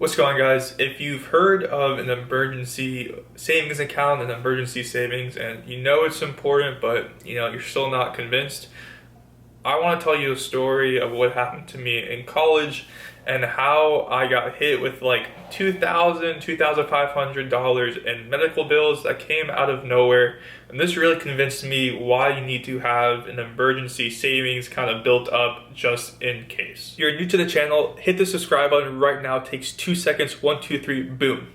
What's going on, guys? If you've heard of an emergency savings account and emergency savings and you know it's important but you're still not convinced, I want to tell you a story of what happened to me in college and how I got hit with like $2,500 in medical bills that came out of nowhere. And this really convinced me why you need to have an emergency savings kind of built up just in case. If you're new to the channel, hit the subscribe button right now. It takes 2 seconds. 1, 2, 3, boom.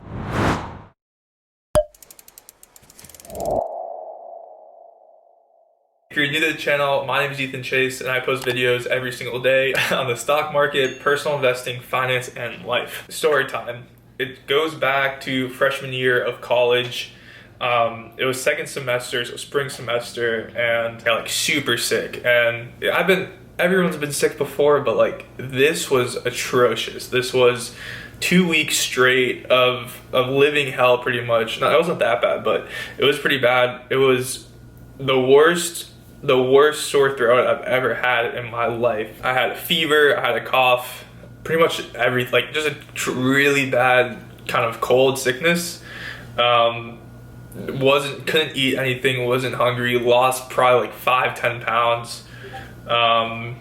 If you're new to the channel, my name is Ethan Chase and I post videos every single day on the stock market, personal investing, finance, and life. Story time. It goes back to freshman year of college. It was second semester, so spring semester, and I got like super sick. And everyone's been sick before, but like this was atrocious. This was 2 weeks straight of living hell pretty much. No, it wasn't that bad, but it was pretty bad. It was the worst sore throat I've ever had in my life. I had a fever, I had a cough, pretty much everything, like just a really bad kind of cold sickness. Couldn't eat anything, wasn't hungry, lost probably like 5-10 pounds. I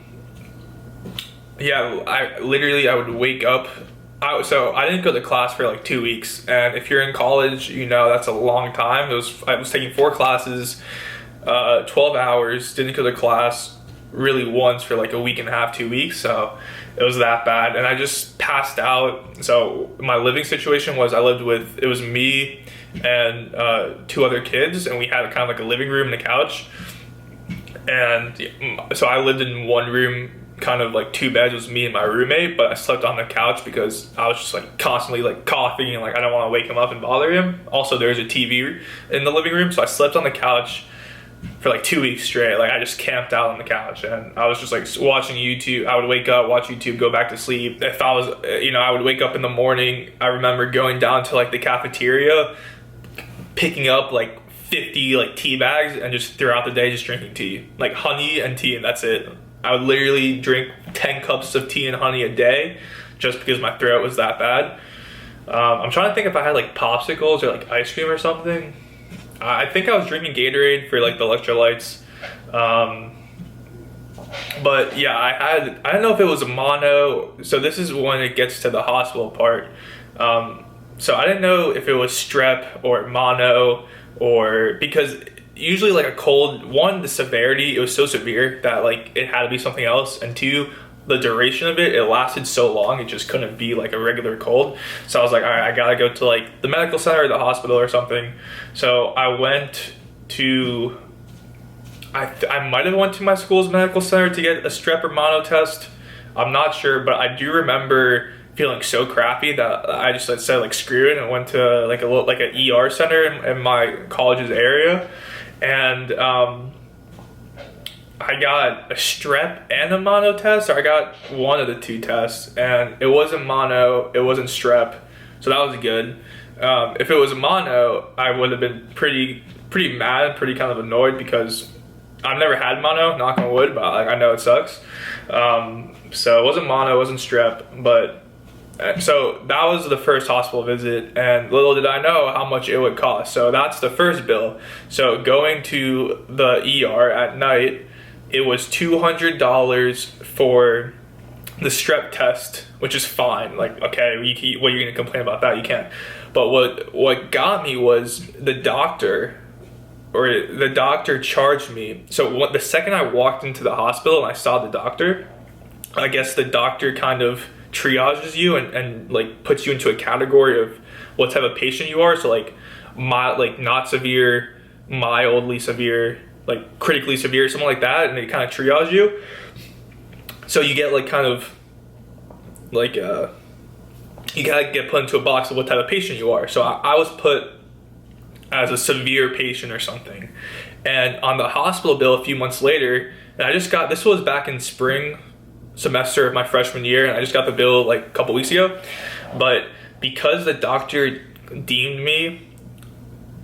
would wake up. So I didn't go to class for like 2 weeks, and if you're in college, that's a long time. I was taking 4 classes, 12 hours, didn't go to class really once for like a week and a half, 2 weeks. So it was that bad, and I just passed out. So my living situation was it was me and 2 other kids, and we had kind of like a living room and a couch. And so I lived in one room, kind of like 2 beds. It was me and my roommate, but I slept on the couch because I was just like constantly like coughing and like I don't want to wake him up and bother him. Also, there's a TV in the living room, so I slept on the couch for like 2 weeks straight. Like I just camped out on the couch, and I was just like watching YouTube. I would wake up, watch YouTube, go back to sleep. If I was, I would wake up in the morning. I remember going down to like the cafeteria, picking up like 50 like tea bags, and just throughout the day just drinking tea, like honey and tea, and that's it. I would literally drink 10 cups of tea and honey a day just because my throat was that bad. I'm trying to think if I had like popsicles or like ice cream or something. I think I was drinking Gatorade for like the electrolytes. But yeah, I don't know if it was a mono. So this is when it gets to the hospital part. So I didn't know if it was strep or mono, or because usually like a cold, one, the severity, it was so severe that like it had to be something else, and 2, the duration of it lasted so long, it just couldn't be like a regular cold. So I was like, all right, I gotta go to like the medical center or the hospital or something. So I went to, I might have went to my school's medical center to get a strep or mono test. I'm not sure, but I do remember feeling so crappy that I just said like screw it and went to like an ER center in my college's area. And I got a strep and a mono test, or I got one of the 2 tests, and it wasn't mono, it wasn't strep, so that was good. If it was a mono, I would have been pretty mad, pretty kind of annoyed, because I've never had mono, knock on wood, but like I know it sucks. So it wasn't mono, it wasn't strep, but so that was the first hospital visit, and little did I know how much it would cost. So that's the first bill. So going to the ER at night, it was $200 for the strep test, which is fine. Like, okay, what are you gonna complain about that? You can't. But what got me was the doctor charged me. So the second I walked into the hospital and I saw the doctor, I guess the doctor kind of triages you and like puts you into a category of what type of patient you are. So like not severe, mildly severe, like critically severe, something like that, and they kind of triage you. So you get like kind of like you gotta get put into a box of what type of patient you are. So I was put as a severe patient or something. And on the hospital bill a few months later, and this was back in spring semester of my freshman year, and I just got the bill like a couple weeks ago. But because the doctor deemed me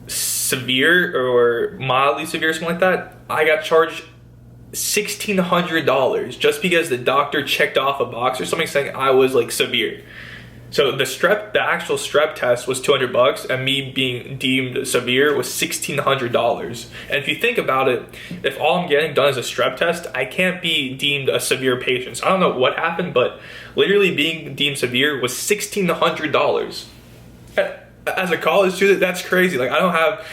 severe or mildly severe, something like that, I got charged $1,600 just because the doctor checked off a box or something saying I was like severe. So the actual strep test was $200, and me being deemed severe was $1,600. And if you think about it, if all I'm getting done is a strep test, I can't be deemed a severe patient. So I don't know what happened, but literally being deemed severe was $1,600. As a college student, that's crazy. Like, I don't have,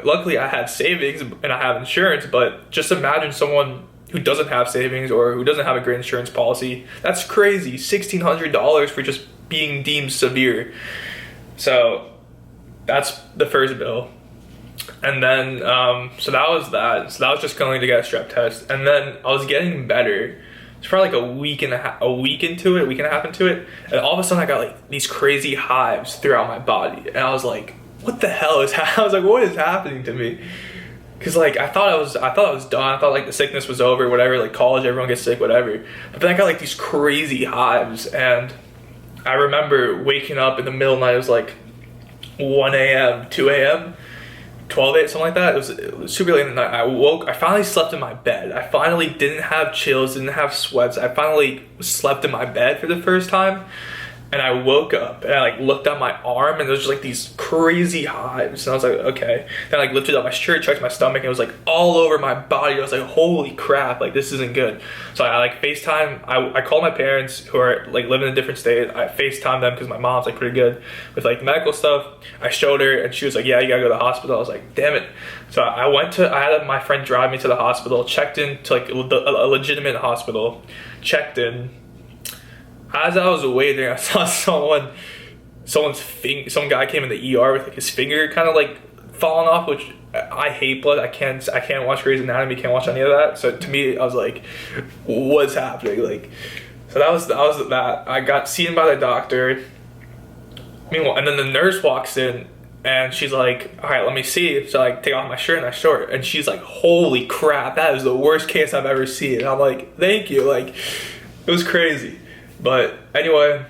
luckily I had savings and I have insurance, but just imagine someone who doesn't have savings or who doesn't have a great insurance policy. That's crazy. $1,600 for just being deemed severe. So that's the first bill. And then, so that was that. So that was just going to get a strep test. And then I was getting better. It's probably like a week and a half into it. And all of a sudden I got like these crazy hives throughout my body. And I was like, what the hell is happening? I was like, what is happening to me? Cause like I thought I was done. I thought like the sickness was over, whatever, like college, everyone gets sick, whatever. But then I got like these crazy hives, and I remember waking up in the middle of the night. It was like 1 a.m., 2 a.m., 12 a.m., something like that. It was super late in the night. I finally slept in my bed. I finally didn't have chills, didn't have sweats. I finally slept in my bed for the first time. And I woke up and I like looked at my arm, and there was just like these crazy hives. And I was like, okay. Then I like lifted up my shirt, checked my stomach, and it was like all over my body. I was like, holy crap, like this isn't good. So I like FaceTime. I called my parents who are like living in a different state. I FaceTime them because my mom's like pretty good with like medical stuff. I showed her and she was like, yeah, you gotta go to the hospital. I was like, damn it. So I had my friend drive me to the hospital, checked in to like a legitimate hospital, checked in. As I was waiting, I saw some guy came in the ER with like his finger kind of like falling off, which I hate blood. I can't watch Grey's Anatomy, can't watch any of that. So to me, I was like, what's happening? Like, so that was that. I got seen by the doctor. Meanwhile, and then the nurse walks in and she's like, all right, let me see. So I like take off my shirt and I show her, and she's like, holy crap, that is the worst case I've ever seen. And I'm like, thank you. Like, it was crazy. But anyway,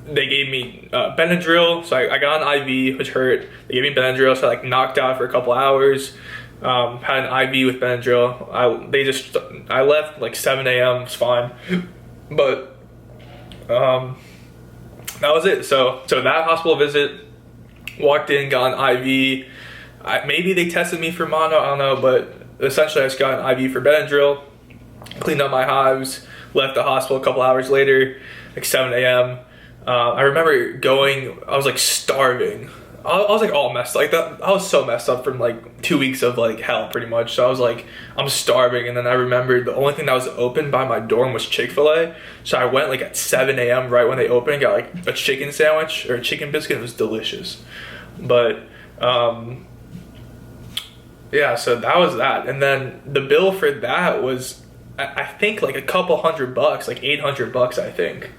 they gave me Benadryl, so I got an IV, which hurt. They gave me Benadryl, so I like knocked out for a couple hours. Had an IV with Benadryl. I left like 7 a.m. It was fine, but that was it. So that hospital visit, walked in, got an IV. Maybe they tested me for mono, I don't know, but essentially I just got an IV for Benadryl, cleaned up my hives. Left the hospital a couple hours later, like 7 a.m. I remember I was like starving. I was like all messed up. Like that, I was so messed up from like 2 weeks of like hell pretty much. So I was like, I'm starving. And then I remembered the only thing that was open by my dorm was Chick-fil-A. So I went like at 7 a.m. right when they opened, got like a chicken sandwich or a chicken biscuit. It was delicious. But yeah, so that was that. And then the bill for that was, I think like a couple $100, like $800, I think.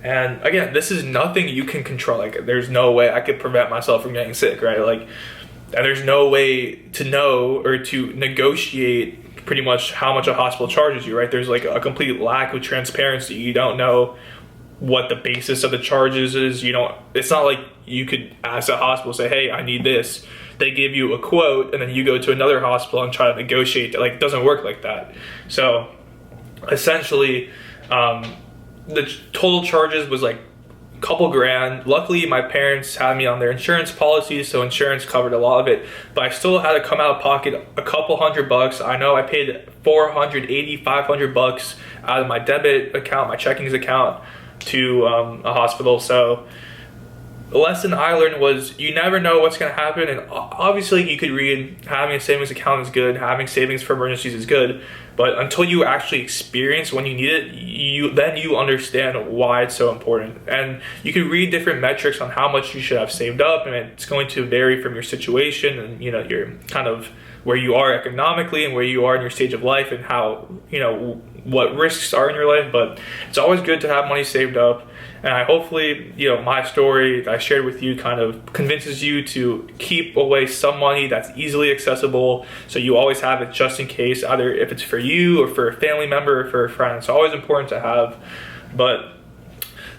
And again, this is nothing you can control. Like, there's no way I could prevent myself from getting sick, right? Like, and there's no way to know or to negotiate pretty much how much a hospital charges you, right? There's like a complete lack of transparency. You don't know what the basis of the charges is. It's not like you could ask a hospital, say, hey, I need this. They give you a quote, and then you go to another hospital and try to negotiate. Like, it doesn't work like that. So essentially, the total charges was like a couple grand. Luckily, my parents had me on their insurance policy, so insurance covered a lot of it. But I still had to come out of pocket a couple $100. I know I paid $480-$500 out of my debit account, my checkings account, to a hospital. So the lesson I learned was you never know what's going to happen. And obviously you could read having a savings account is good, having savings for emergencies is good, but until you actually experience when you need it, you understand why it's so important. And you can read different metrics on how much you should have saved up, and it's going to vary from your situation and your kind of where you are economically and where you are in your stage of life and how what risks are in your life. But it's always good to have money saved up. And I hopefully, my story that I shared with you kind of convinces you to keep away some money that's easily accessible, so you always have it just in case, either if it's for you or for a family member or for a friend. It's always important to have. But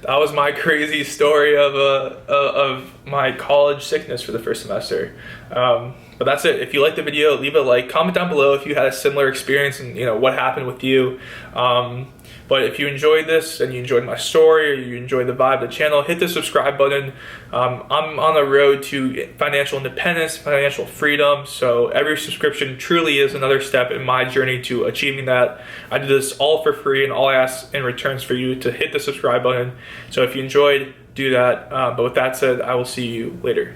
that was my crazy story of my college sickness for the first semester. But that's it. If you liked the video, leave a like, comment down below if you had a similar experience and what happened with you. But if you enjoyed this and you enjoyed my story, or you enjoyed the vibe of the channel, hit the subscribe button. I'm on the road to financial independence, financial freedom. So every subscription truly is another step in my journey to achieving that. I do this all for free, and all I ask in return is for you to hit the subscribe button. So if you enjoyed, do that. But with that said, I will see you later.